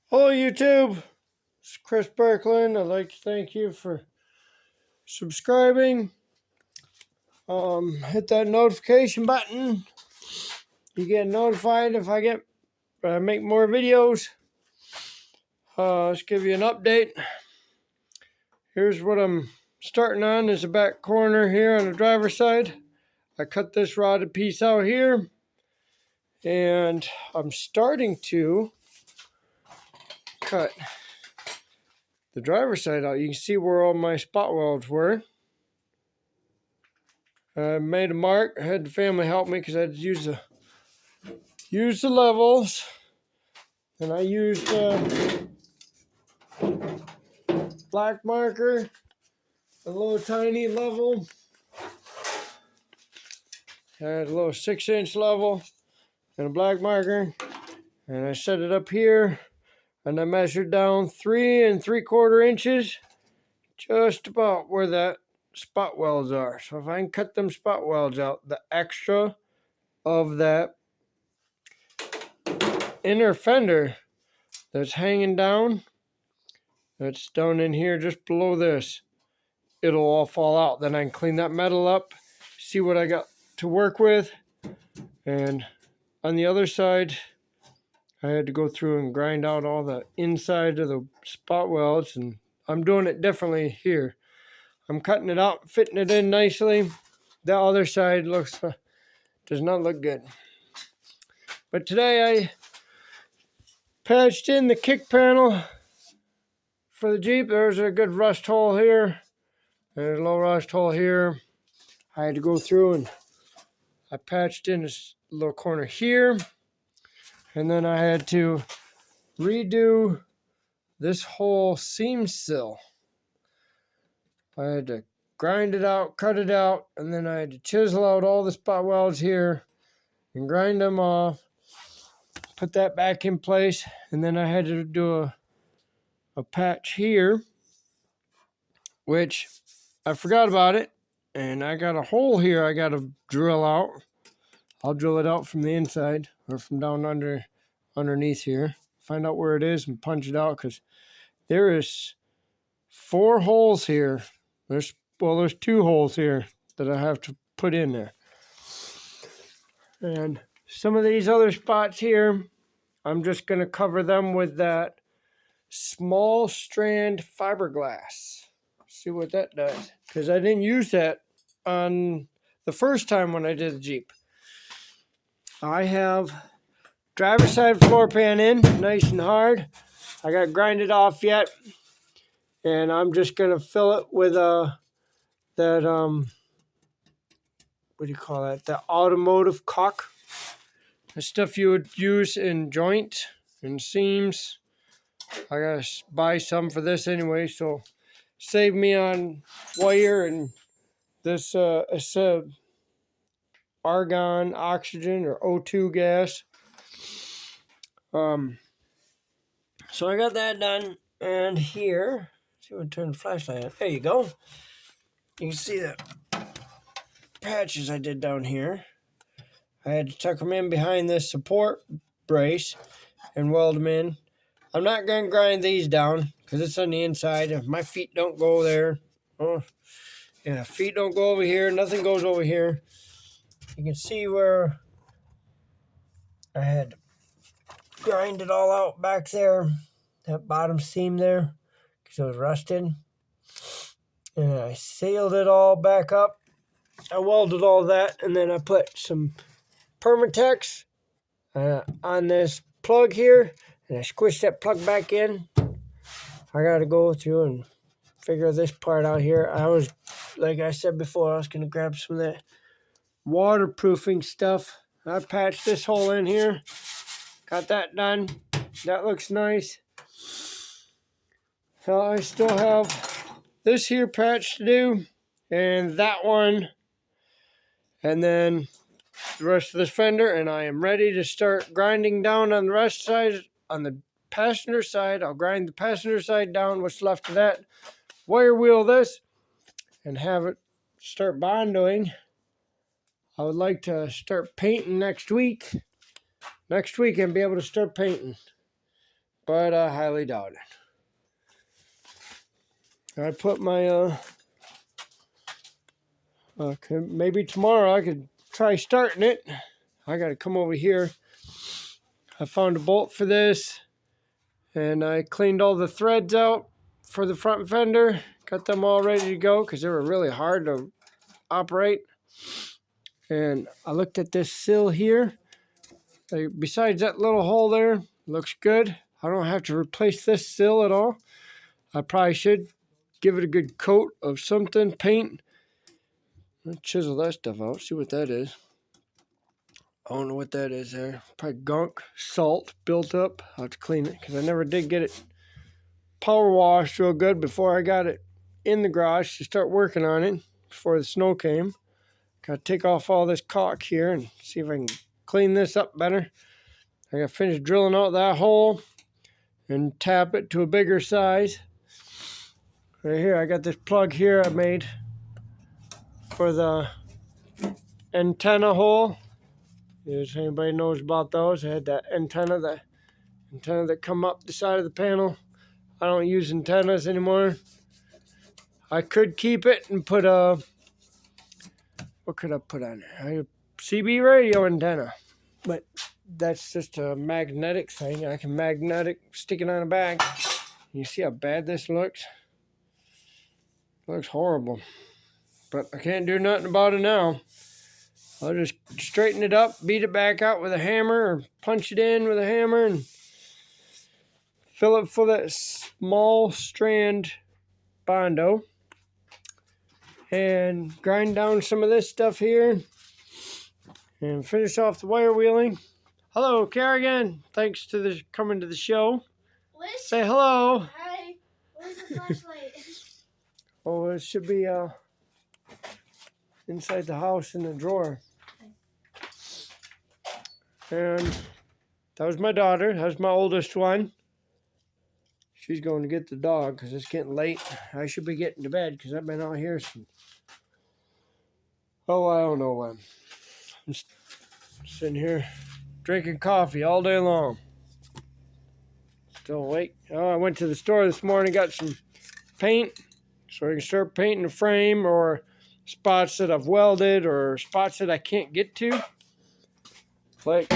Hello YouTube, it's Chris Berkland. I'd like to thank you for subscribing. Hit that notification button. You get notified if I make more videos. Let's give you an update. Here's what I'm starting on, is the back corner here on the driver's side. I cut this rotted piece out here, and I'm starting to cut the driver's side out. You can see where all my spot welds were. I made a mark. I had the family help me because I had to use the levels, and I used black marker, a little tiny level. I had a little 6-inch level and a black marker, and I set it up here, and I measured down 3 3/4 inches, just about where that spot welds are. So if I can cut them spot welds out, the extra of that inner fender that's hanging down, that's down in here just below this, it'll all fall out. Then I can clean that metal up, see what I got to work with. And on the other side, I had to go through and grind out all the inside of the spot welds, and I'm doing it differently here. I'm cutting it out, fitting it in nicely. The other side does not look good. But today I patched in the kick panel for the Jeep. There's a good rust hole here. There's a little rust hole here. I had to go through and I patched in this little corner here. And then I had to redo this whole seam sill. I had to grind it out, cut it out, and then I had to chisel out all the spot welds here and grind them off, put that back in place, and then I had to do a patch here, which I forgot about it, and I got a hole here I got to drill out. I'll drill it out from the inside or from down underneath here, find out where it is and punch it out, because there is 4 holes here. There's 2 holes here that I have to put in there. And some of these other spots here, I'm just going to cover them with that small strand fiberglass. See what that does, because I didn't use that on the first time when I did the Jeep. I have driver's side floor pan in, nice and hard. I got grinded off yet, and I'm just gonna fill it with what do you call that? The automotive caulk. The stuff you would use in joint and seams. I gotta buy some for this anyway, so save me on wire and this it's argon, oxygen, or O2 gas. So I got that done, and here, see if I turn the flashlight on. There you go. You can see the patches I did down here. I had to tuck them in behind this support brace and weld them in. I'm not going to grind these down because it's on the inside. If my feet don't go there, feet don't go over here, nothing goes over here. You can see where I had to grind it all out back there, that bottom seam there, because it was rusted. And I sealed it all back up. I welded all that, and then I put some permatex on this plug here, and I squished that plug back in. I got to go through and figure this part out here. Like I said before, I was going to grab some of that waterproofing stuff. I patched this hole in here. Got that done. That looks nice. So I still have this here patch to do, and that one, and then the rest of this fender, and I am ready to start grinding down on the rest side. On the passenger side, I'll grind the passenger side down, what's left of that, wire wheel this, and have it start bondoing. I would like to start painting next week and be able to start painting. but I highly doubt it. I put my, maybe tomorrow I could try starting it. I got to come over here. I found a bolt for this, and I cleaned all the threads out for the front fender. Got them all ready to go because they were really hard to operate. And I looked at this sill here. Besides that little hole there, looks good. I don't have to replace this sill at all. I probably should give it a good coat of something, paint. Let's chisel that stuff out, see what that is. I don't know what that is there. Probably gunk, salt built up. I'll have to clean it because I never did get it power washed real good before I got it in the garage to start working on it before the snow came. Gotta take off all this caulk here and see if I can clean this up better. I gotta finish drilling out that hole and tap it to a bigger size. Right here, I got this plug here I made for the antenna hole. If anybody knows about those, I had that antenna that come up the side of the panel. I don't use antennas anymore. I could keep it and put a, what could I put on there? A CB radio antenna, but that's just a magnetic thing. I can stick it on a bag. You see how bad this looks? It looks horrible, but I can't do nothing about it now. I'll just straighten it up, beat it back out with a hammer, or punch it in with a hammer, and fill it full of that small strand Bondo, and grind down some of this stuff here, and finish off the wire wheeling. Hello, Kerrigan. Thanks to coming to the show. Liz? Say hello. Hi. Where's the flashlight? Oh, it should be inside the house in the drawer. And that was my daughter. That was my oldest one. She's going to get the dog because it's getting late. I should be getting to bed because I've been out here since, I don't know when. I'm sitting here drinking coffee all day long. Still awake. Oh, I went to the store this morning, got some paint so I can start painting the frame or spots that I've welded or spots that I can't get to. Like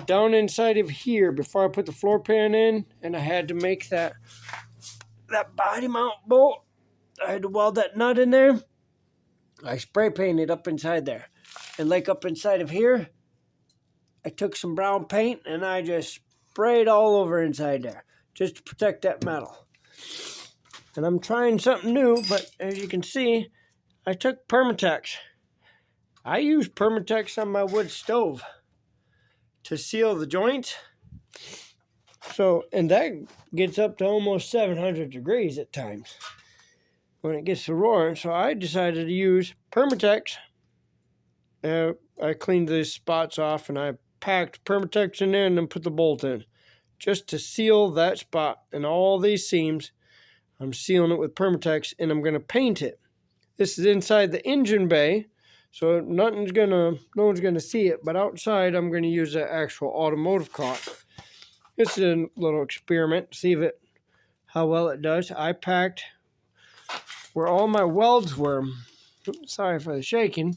down inside of here before I put the floor pan in, and I had to make that body mount bolt. I had to weld that nut in there. I spray painted up inside there. And like up inside of here, I took some brown paint and I just sprayed all over inside there just to protect that metal. And I'm trying something new, but as you can see, I took permatex. I use permatex on my wood stove to seal the joint. So, and that gets up to almost 700 degrees at times when it gets to roaring. So I decided to use permatex. I cleaned these spots off and I packed permatex in there and then put the bolt in just to seal that spot and all these seams. I'm sealing it with permatex and I'm going to paint it. This is inside the engine bay, so no one's going to see it, but outside I'm going to use the actual automotive caulk. It's a little experiment, see how well it does. I packed where all my welds were. Sorry for the shaking,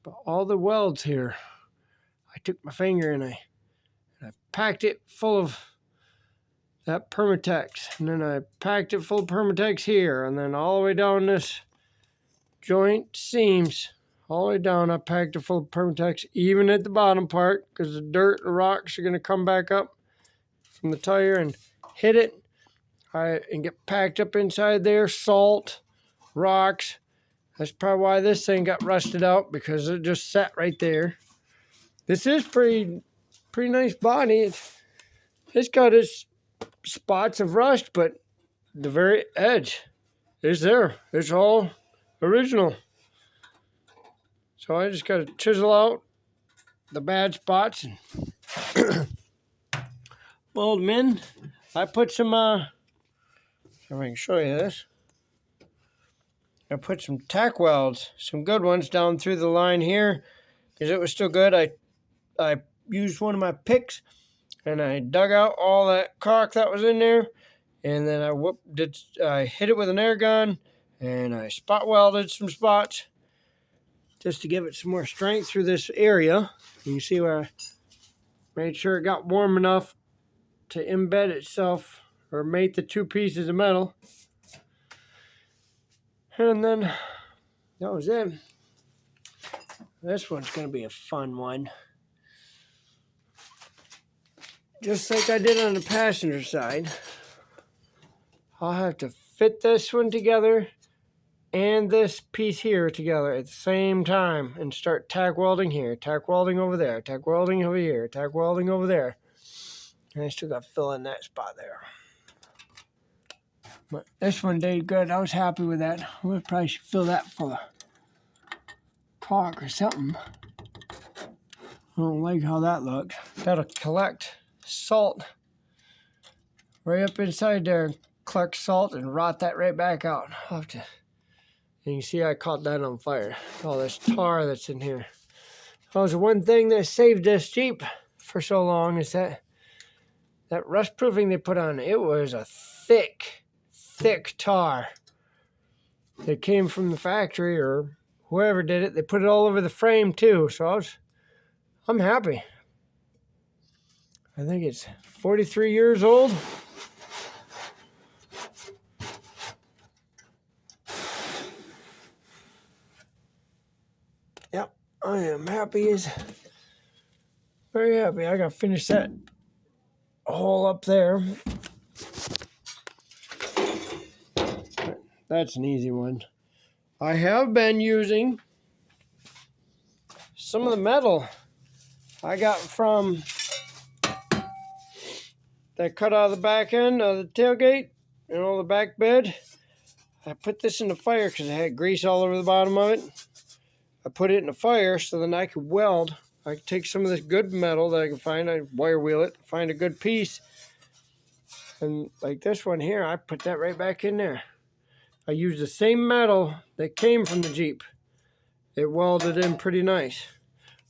but all the welds here, I took my finger and I packed it full of that permatex, and then I packed it full of permatex here, and then all the way down this joint seams, all the way down I packed it full of permatex, even at the bottom part, because the dirt, the rocks are going to come back up from the tire and hit it, and get packed up inside there, salt, rocks. That's probably why this thing got rusted out, because it just sat right there. This is pretty nice body. It's got its spots of rust, but the very edge is there. It's all original. So I just got to chisel out the bad spots and weld them in. I put some, if I can show you this. I put some tack welds, some good ones down through the line here, because it was still good. I used one of my picks and I dug out all that caulk that was in there, and then I hit it with an air gun, and I spot welded some spots just to give it some more strength through this area. You can see where I made sure it got warm enough to embed itself or mate the two pieces of metal. And then that was it. This one's going to be a fun one. Just like I did on the passenger side, I'll have to fit this one together and this piece here together at the same time and start tack welding here, tack welding over there, tack welding over here, tack welding over there. And I still got to fill in that spot there. But this one did good. I was happy with that. I probably should fill that full of caulk or something. I don't like how that looks. That'll collect salt right up inside there, collect salt and rot that right back out. I'll have to, and you see I caught that on fire. All this tar that's in here. That was the one thing that saved this Jeep for so long, is that rust proofing they put on it. It was a thick tar. It came from the factory or whoever did it. They put it all over the frame too, so I'm happy. I think it's 43 years old. Yep, I am happy very happy. I gotta finish that hole up there. That's an easy one. I have been using some of the metal I got from that cut out of the back end of the tailgate and all the back bed. I put this in the fire because I had grease all over the bottom of it. I put it in the fire so then I could weld. I could take some of this good metal that I can find, I wire wheel it, find a good piece. And like this one here, I put that right back in there. I used the same metal that came from the Jeep. It welded in pretty nice.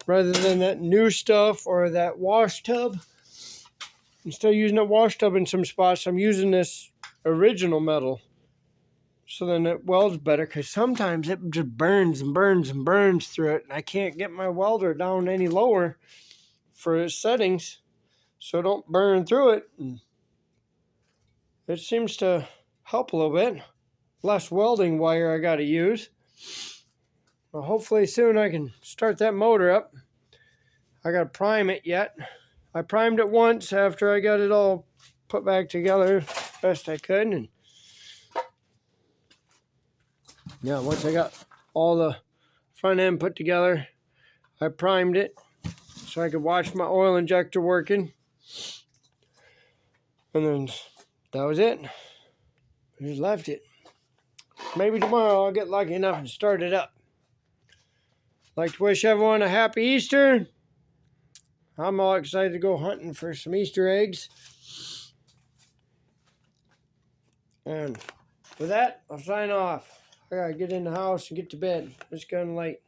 Rather than that new stuff or that wash tub. I'm still using a wash tub in some spots. I'm using this original metal. So then it welds better, because sometimes it just burns and burns and burns through it. And I can't get my welder down any lower for its settings so it don't burn through it. And it seems to help a little bit. Less welding wire I got to use. Well, hopefully soon I can start that motor up. I got to prime it yet. I primed it once after I got it all put back together best I could. And yeah, once I got all the front end put together, I primed it so I could watch my oil injector working. And then that was it. I just left it. Maybe tomorrow I'll get lucky enough and start it up. I'd like to wish everyone a happy Easter. I'm all excited to go hunting for some Easter eggs. And with that, I'll sign off. I gotta get in the house and get to bed. It's getting late.